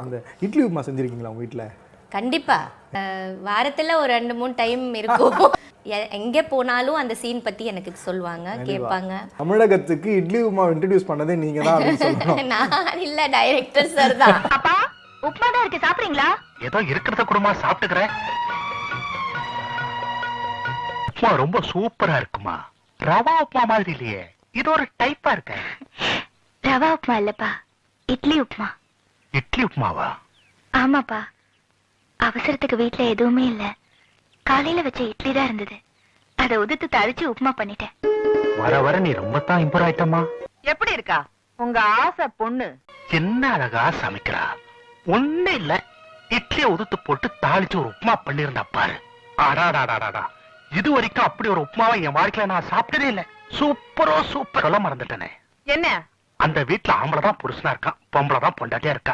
அந்த இட்லி உப்புமா செஞ்சிருக்கீங்களா உங்க வீட்ல? கண்டிப்பா வாரத்துல ஒரு 2-3 டைம் இருக்கும். எங்கே போனாலும் அந்த சீன் பத்தி எனக்கு சொல்லுவாங்க, கேட்பாங்க. தமிழகத்துக்கு இட்லி உப்புமா இன்ட்ரோடியூஸ் பண்ணதே நீங்க தான் அப்படின்னு சொல்லணும். நான் இல்ல, டைரக்டர் சார் தான். அப்பா உப்புமா தான் இருக்கு, சாப்பிடுறீங்களா? ஏதோ இருக்கிறத குடும்பமா சாப்பிட்டுக்கிறேன். உப்புமா ரொம்ப சூப்பரா இருக்குமா. ரவா உப்புமா மாதிரி இல்லையே, இது ஒரு டைப்பா இருக்க. ரவா உப்புமா இல்லப்பா, இட்லி உப்புமா. இட்லி உப்புமாவா? ஆமாப்பா, அவசரத்துக்கு வீட்டுல எதுவுமே இல்ல. காலையில வச்ச இட்லி தான் இருந்தது, அதை உதுத்து தழிச்சு உப்புமா பண்ணிட்டேன். வர வர நீ ரொம்ப தான் இம்ப்ரூவ் ஆயிட்டமா. எப்படி இருக்கா உங்க ஆசை பொண்ணு? என்ன அழகா சமைக்கிறா. ஒண்ணு இல்ல, இட்லியை உதுத்து போட்டு தாளிச்சு ஒரு உப்புமா பண்ணிருந்தா பாரு. ஆடாடாடாடா, இது வரைக்கும் அப்படி ஒரு உப்புமாவை என் வாழ்க்கையில நான் சாப்பிட்டதே இல்ல. சூப்பரோ சூப்பர். சொல்ல மறந்துட்டேனே, என்ன அந்த வீட்டுல ஆம்பளை தான் புருஷனா இருக்கான், பொம்பளை தான் பொண்டாட்டியா இருக்கா.